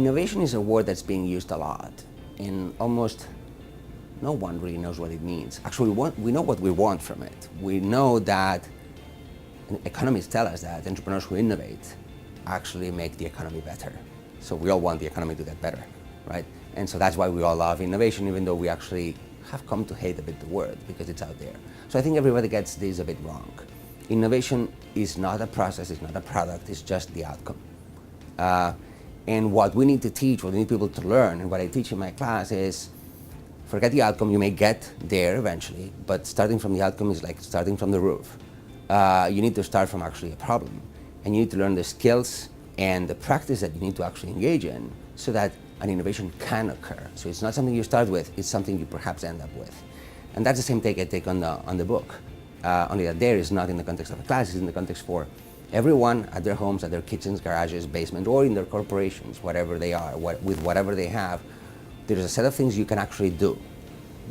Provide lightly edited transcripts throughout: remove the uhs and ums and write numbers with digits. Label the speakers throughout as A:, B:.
A: Innovation is a word that's being used a lot, and almost no one really knows what it means. Actually, we know what we want from it. We know that economists tell us that entrepreneurs who innovate actually make the economy better. So we all want the economy to get better, right? And so that's why we all love innovation, even though we actually have come to hate a bit the word because it's out there. So I think everybody gets this a bit wrong. Innovation is not a process, it's not a product, it's just the outcome. And what we need to teach, what we need people to learn, and what I teach in my class is, forget the outcome, you may get there eventually, but starting from the outcome is like starting from the roof. You need to start from actually a problem, and you need to learn the skills and the practice that you need to actually engage in so that an innovation can occur. So it's not something you start with, it's something you perhaps end up with. And that's the same take I take on the book. Only that there is not in the context of a class, it's in the context for everyone at their homes, at their kitchens, garages, basements, or in their corporations, whatever they are, with whatever they have. There's a set of things you can actually do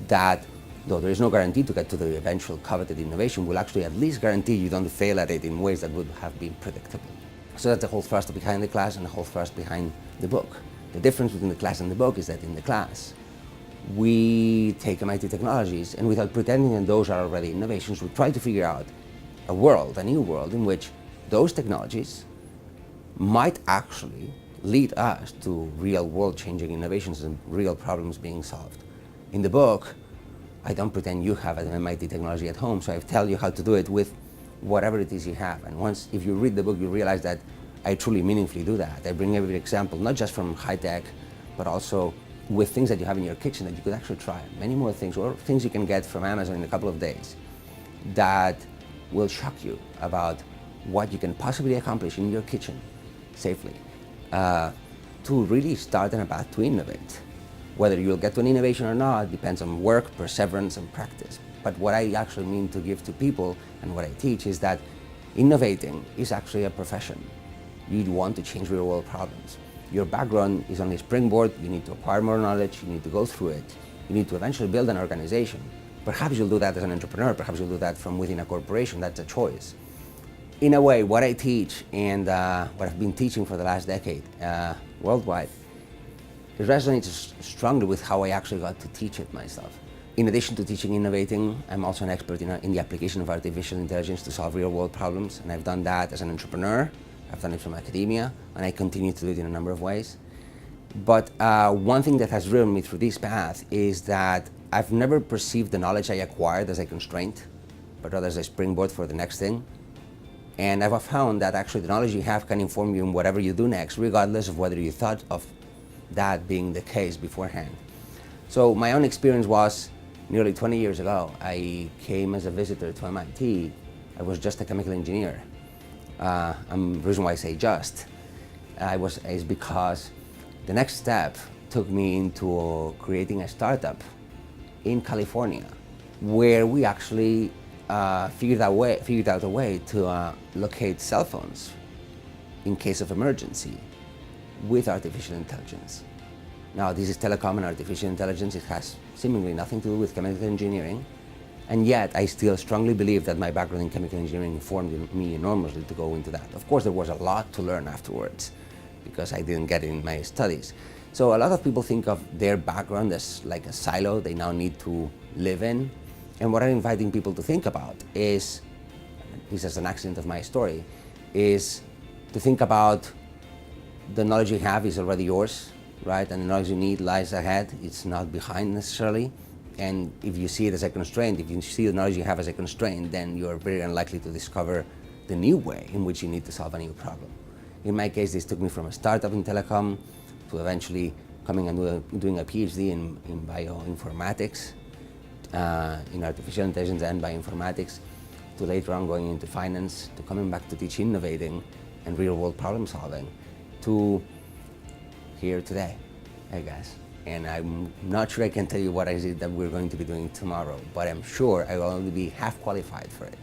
A: that, though there is no guarantee to get to the eventual coveted innovation, will actually at least guarantee you don't fail at it in ways that would have been predictable. So that's the whole thrust behind the class and the whole thrust behind the book. The difference between the class and the book is that in the class, we take MIT technologies, and without pretending that those are already innovations, we try to figure out a new world in which those technologies might actually lead us to real world-changing innovations and real problems being solved. In the book, I don't pretend you have an MIT technology at home, so I tell you how to do it with whatever it is you have. And once, if you read the book, you realize that I truly meaningfully do that. I bring every example, not just from high tech, but also with things that you have in your kitchen that you could actually try. Many more things, or things you can get from Amazon in a couple of days that will shock you about what you can possibly accomplish in your kitchen safely to really start on a path to innovate. Whether you'll get to an innovation or not depends on work, perseverance, and practice. But what I actually mean to give to people and what I teach is that innovating is actually a profession. You want to change real world problems. Your background is only a springboard. You need to acquire more knowledge, you need to go through it, you need to eventually build an organization. Perhaps you'll do that as an entrepreneur, perhaps you'll do that from within a corporation, that's a choice. In a way, what I teach and what I've been teaching for the last decade worldwide, it resonates strongly with how I actually got to teach it myself. In addition to teaching innovating, I'm also an expert in the application of artificial intelligence to solve real world problems, and I've done that as an entrepreneur, I've done it from academia, and I continue to do it in a number of ways. But one thing that has driven me through this path is that I've never perceived the knowledge I acquired as a constraint, but rather as a springboard for the next thing. And I've found that actually the knowledge you have can inform you in whatever you do next, regardless of whether you thought of that being the case beforehand. So my own experience was nearly 20 years ago. I came as a visitor to MIT. I was just a chemical engineer. The reason why I say just is because the next step took me into creating a startup in California, where we actually figured out a way to locate cell phones in case of emergency with artificial intelligence. Now, this is telecom and artificial intelligence. It has seemingly nothing to do with chemical engineering, and yet I still strongly believe that my background in chemical engineering informed me enormously to go into that. Of course, there was a lot to learn afterwards because I didn't get it in my studies. So a lot of people think of their background as like a silo they now need to live in. And what I'm inviting people to think about is, this is an accident of my story, is to think about the knowledge you have is already yours, right? And the knowledge you need lies ahead, it's not behind necessarily. And if you see it as a constraint, if you see the knowledge you have as a constraint, then you're very unlikely to discover the new way in which you need to solve a new problem. In my case, this took me from a startup in telecom to eventually coming and doing a PhD in bioinformatics, in artificial intelligence and bioinformatics, to later on going into finance, to coming back to teach innovating and real-world problem solving, to here today, I guess. And I'm not sure I can tell you what is it that we're going to be doing tomorrow, but I'm sure I will only be half qualified for it.